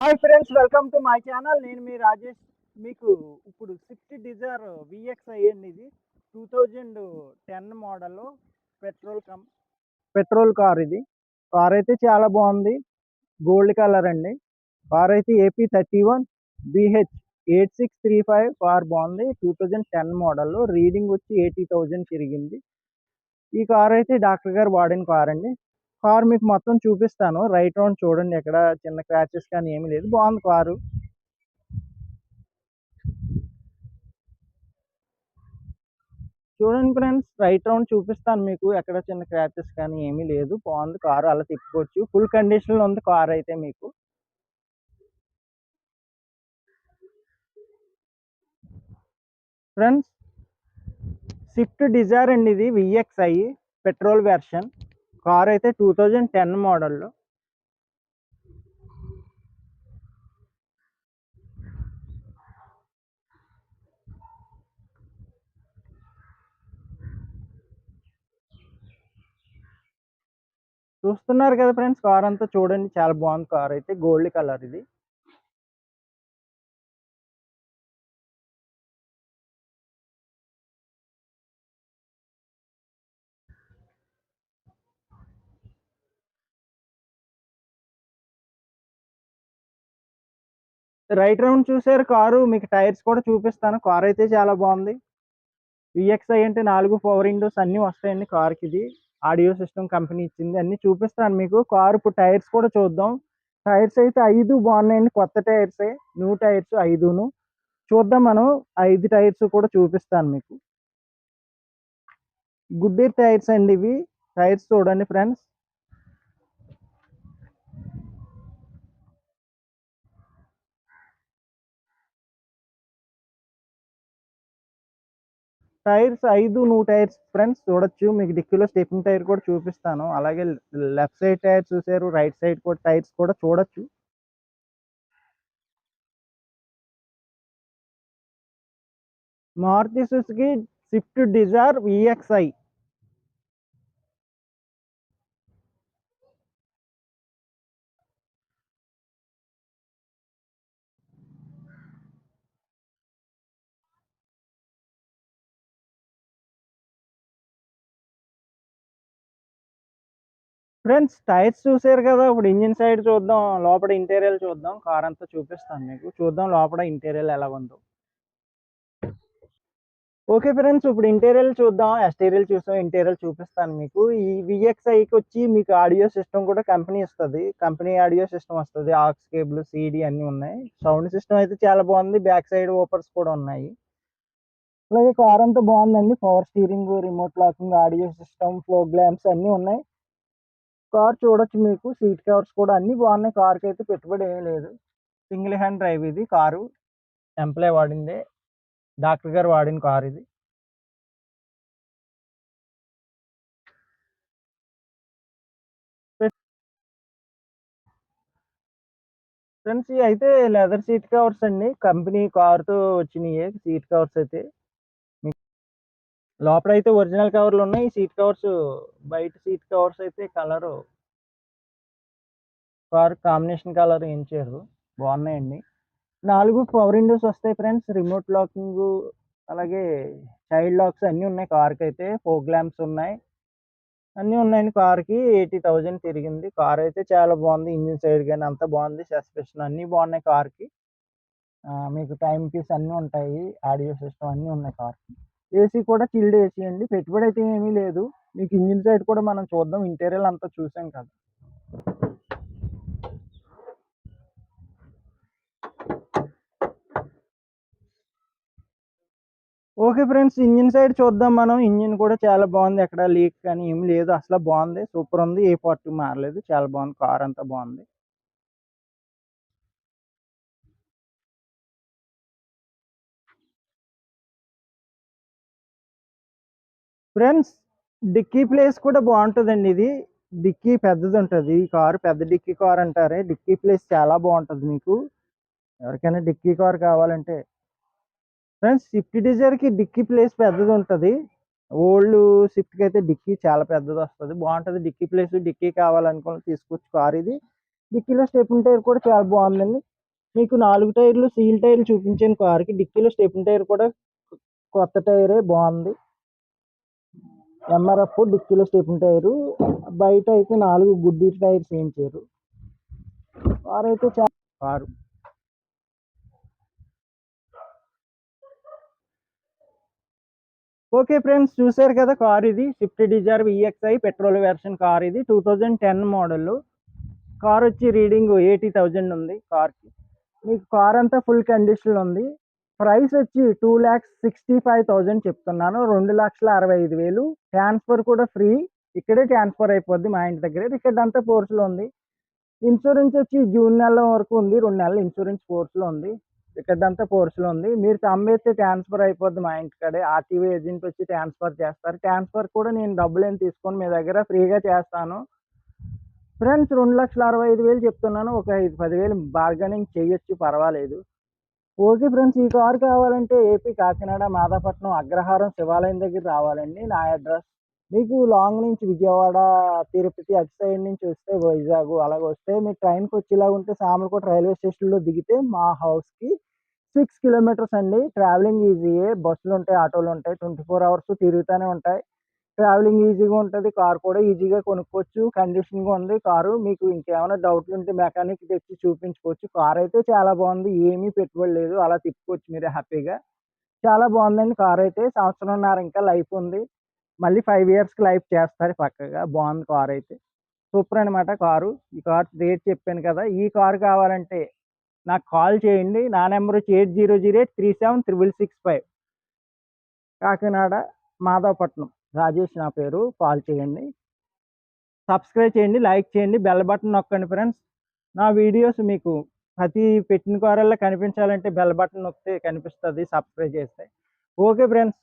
Hi friends, welcome to my channel. నేను మీ రాజేష్. మీకు ఇప్పుడు స్విఫ్ట్ డిజైర్ విఎక్స్ అయ్యింది. ఇది 2010 మోడల్ పెట్రోల్ కార్. ఇది కార్ అయితే చాలా బాగుంది. గోల్డ్ కలర్ అండి. కార్ అయితే AP31 BH8635 కార్ బాగుంది. 2010 మోడల్, రీడింగ్ వచ్చి 80,000 తిరిగింది. ఈ కార్ అయితే డాక్టర్ గారు వాడిన కార్ అండి. కార్ మీకు మొత్తం చూపిస్తాను. రైట్ రౌండ్ చూడండి, ఎక్కడ చిన్న క్రాచెస్ కానీ ఏమీ లేదు. బాగుంది కారు. చూడండి ఫ్రెండ్స్, రైట్ రౌండ్ చూపిస్తాను మీకు. ఎక్కడ చిన్న క్రాచెస్ కానీ ఏమీ లేదు. బాగుంది కారు, అలా తిప్పుకోవచ్చు. ఫుల్ కండిషన్లో ఉంది కార్ అయితే మీకు. ఫ్రెండ్స్, స్విఫ్ట్ డిజైర్ అండి. ఇది విఎక్స్ఐ పెట్రోల్ వెర్షన్. కార్ అయితే 2010 మోడల్. చూస్తున్నారు కదా ఫ్రెండ్స్, కార్ అంతా చూడండి, చాలా బాగుంది. కార్ అయితే గోల్డ్ కలర్. ఇది రైట్ రౌండ్ చూసారు కారు. మీకు టైర్స్ కూడా చూపిస్తాను. కార్ అయితే చాలా బాగుంది. విఎక్స్ఐ అంటే 4 పవర్ విండోస్ అన్నీ వస్తాయండి కార్కి. ఇది ఆడియో సిస్టమ్ కంపెనీ ఇచ్చింది. అన్నీ చూపిస్తాను మీకు. కారు ఇప్పుడు టైర్స్ కూడా చూద్దాం. టైర్స్ అయితే 5 బాగున్నాయండి. కొత్త టైర్సే, న్యూ టైర్స్ 5ను చూద్దాం మనం. 5 టైర్స్ కూడా చూపిస్తాను మీకు. గుడ్డీర్ టైర్స్ అండి ఇవి. టైర్స్ చూడండి friends. Tyres 5 new tyres friends, చూడొచ్చు. మీకు డిక్కీలో స్టెప్పింగ్ టైర్ కూడా చూపిస్తాను. అలాగే లెఫ్ట్ సైడ్ టైర్ చూసారు, రైట్ సైడ్ కూడా టైర్స్ కూడా చూడొచ్చు. Maruti Suzuki Swift Dzire VXi. Friends, tyres చూసారు కదా. ఇప్పుడు ఇంజిన్ సైడ్ చూద్దాం, లోపల ఇంటీరియర్ చూద్దాం. కార్ అంతా చూపిస్తాను మీకు. చూద్దాం లోపల ఇంటీరియర్ ఎలా ఉందో. ఓకే ఫ్రెండ్స్, ఇప్పుడు ఇంటీరియర్ చూద్దాం. ఎక్స్టీరియర్ చూసాం, ఇంటీరియర్ చూపిస్తాను మీకు. ఈ విఎక్స్ఐకి వచ్చి మీకు ఆడియో సిస్టమ్ కూడా కంపెనీ ఇస్తుంది. కంపెనీ ఆడియో సిస్టమ్ వస్తుంది. ఆక్స్ కేబుల్, సిడి అన్నీ ఉన్నాయి. సౌండ్ సిస్టమ్ అయితే చాలా బాగుంది. బ్యాక్ సైడ్ ఓపర్స్ కూడా ఉన్నాయి. అలాగే కార్ అంతా బాగుందండి. Power steering, remote locking, audio system, fog lamps అన్నీ ఉన్నాయి. కార్ చూడొచ్చు మీకు. సీట్ కవర్స్ కూడా అన్ని బాగున్నాయి. కార్కి అయితే పెట్టుబడి ఏమీ లేదు. సింగిల్ హ్యాండ్ డ్రైవ్ ఇది కారు. ఎంప్లాయ్ వాడిందే, డాక్టర్ గారు వాడిన కార్ ఇది. ఫ్రెండ్స్, ఇవి అయితే లెదర్ సీట్ కవర్స్ అండి. కంపెనీ కార్తో వచ్చినాయి సీట్ కవర్స్ అయితే. మీకు లోపల అయితే ఒరిజినల్ కవర్లు ఉన్నాయి. సీట్ కవర్స్, బయట సీట్ కవర్స్ అయితే కలరు కార్ కాంబినేషన్ కలర్ ఎంచారు. బాగున్నాయండి. 4 పవర్ విండోస్ వస్తాయి ఫ్రెండ్స్. రిమోట్ లాకింగ్, అలాగే చైల్డ్ లాక్స్ అన్నీ ఉన్నాయి. కార్కి అయితే ఫోగ్ ల్యాంప్స్ ఉన్నాయి. అన్నీ ఉన్నాయండి. కార్కి 80,000 తిరిగింది. కార్ అయితే చాలా బాగుంది. ఇంజిన్ సైడ్ కానీ అంతా బాగుంది. సస్పెన్షన్ అన్నీ బాగున్నాయి కార్కి. మీకు టైం పీస్ అన్నీ ఉంటాయి. ఆడియో సిస్టమ్ అన్నీ ఉన్నాయి కార్కి. ఏసీ కూడా చిల్డ్ ఏసీ అండి. పెట్టుబడి అయితే ఏమీ లేదు. మీకు ఇంజిన్ సైడ్ కూడా మనం చూద్దాం. ఇంటీరియర్ అంతా చూసాం కదా. ఓకే ఫ్రెండ్స్, ఇంజిన్ సైడ్ చూద్దాం మనం. ఇంజిన్ కూడా చాలా బాగుంది. ఎక్కడ లీక్ కానీ ఏమి లేదు. అసలు బాగుంది, సూపర్ ఉంది. ఏ పార్ట్ మారలేదు. చాలా బాగుంది. కార్ అంతా బాగుంది. ఫ్రెండ్స్, డిక్కీ ప్లేస్ కూడా బాగుంటుందండి. ఇది డిక్కీ పెద్దది ఉంటుంది. ఈ కారు పెద్ద డిక్కీ కార్ అంటారే. డిక్కీ ప్లేస్ చాలా బాగుంటుంది మీకు. ఎవరికైనా డిక్కీ కార్ కావాలంటే. ఫ్రెండ్స్, స్విఫ్ట్ డిజైర్కి డిక్కీ ప్లేస్ పెద్దది ఉంటుంది. ఓల్డ్ స్విఫ్ట్కి అయితే డిక్కీ చాలా పెద్దది వస్తుంది. బాగుంటుంది డిక్కీ ప్లేస్. డిక్కీ కావాలనుకుని తీసుకోవచ్చు కార్ ఇది. డిక్కీలో స్టెప్నీ టైర్ కూడా చాలా బాగుందండి. మీకు 4 టైర్లు సీల్ టైర్లు చూపించాను కార్‌కి. డిక్కీలో స్టెప్నీ టైర్ కూడా కొత్త టైరే బావుంది. ఎంఆర్ఎఫ్ డిక్కీలో స్టెప్నీ టైరు. బయట అయితే 4 గుడ్డీ టైర్స్ వేయించారు. కారైతే కారు. ఓకే ఫ్రెండ్స్, చూసారు కదా కార్ ఇది. Swift Dzire VXi petrol version car ఇది. 2010 మోడల్. కార్ వచ్చి రీడింగ్ 80,000 ఉంది కార్కి. మీకు కార్ అంతా ఫుల్ కండిషన్లో ఉంది. ప్రైస్ వచ్చి 2,65,000 చెప్తున్నాను. 2,65,000. ట్రాన్స్ఫర్ కూడా ఫ్రీ. ఇక్కడే ట్రాన్స్ఫర్ అయిపోద్ది మా ఇంటి దగ్గరే. టికెట్ అంతా ఫోర్స్లో ఉంది. ఇన్సూరెన్స్ వచ్చి జూన్ నెల వరకు ఉంది. 2 నెలలు ఇన్సూరెన్స్ ఫోర్స్లో ఉంది. టికెట్ అంతా ఫోర్స్లో ఉంది. మీరు అమ్మేస్తే ట్రాన్స్ఫర్ అయిపోద్ది మా ఇంటికాడే. ఆర్టీఓ ఏజెంట్ వచ్చి ట్రాన్స్ఫర్ చేస్తారు. ట్రాన్స్ఫర్ కూడా నేను డబ్బులేం తీసుకోను, మీ దగ్గర ఫ్రీగా చేస్తాను. ఫ్రెండ్స్, 2,65,000 చెప్తున్నాను. ఒక 5-10,000 బార్గెనింగ్ చేయొచ్చు, పర్వాలేదు. ఓకే ఫ్రెండ్స్, ఈ కార్ కావాలంటే ఏపీ కాకినాడ మాదాపట్నం అగ్రహారం శివాలయం దగ్గర రావాలండి. నా అడ్రస్. మీకు లాంగ్ నుంచి విజయవాడ, తిరుపతి అటు సైడ్ నుంచి వస్తే వైజాగ్ అలాగ వస్తే మీకు ట్రైన్కి వచ్చేలాగా ఉంటే సామర్లకోట రైల్వే స్టేషన్లో దిగితే మా హౌస్కి 6 కిలోమీటర్స్ అండి. ట్రావెలింగ్ ఈజీయే. బస్సులు ఉంటాయి, ఆటోలు ఉంటాయి, 24 అవర్స్ తిరుగుతూనే ఉంటాయి. ట్రావెలింగ్ ఈజీగా ఉంటుంది. కార్ కూడా ఈజీగా కొనుక్కోవచ్చు. కండిషన్గా ఉంది కారు. మీకు ఇంకేమైనా డౌట్లు ఉంటే మెకానిక్ తెచ్చి చూపించుకోవచ్చు. కార్ అయితే చాలా బాగుంది. ఏమీ పెట్టుబడి లేదు. అలా తిప్పుకోవచ్చు మీరు హ్యాపీగా. చాలా బాగుందండి కార్ అయితే. సంవత్సరంన్నర ఇంకా లైఫ్ ఉంది. మళ్ళీ 5 ఇయర్స్‌కి లైఫ్ చేస్తారు పక్కగా. బాగుంది కార్ అయితే. సూపర్ అనమాట కారు. ఈ కార్ రేట్ చెప్పాను కదా! ఈ కార్ కావాలంటే నాకు కాల్ చేయండి. నా నెంబర్ వచ్చి 8008376665. కాకినాడ, మాధవపట్నం. రాజేష్ నా పేరు. కాల్ చేయండి. సబ్స్క్రైబ్ చేయండి, లైక్ చేయండి, బెల్ బటన్ నొక్కండి ఫ్రెండ్స్. నా వీడియోస్ మీకు ప్రతి పెట్టిన కారల్లా కనిపించాలంటే బెల్ బటన్ నొక్కితే కనిపిస్తది, సబ్స్క్రైబ్ చేస్తే. Okay friends.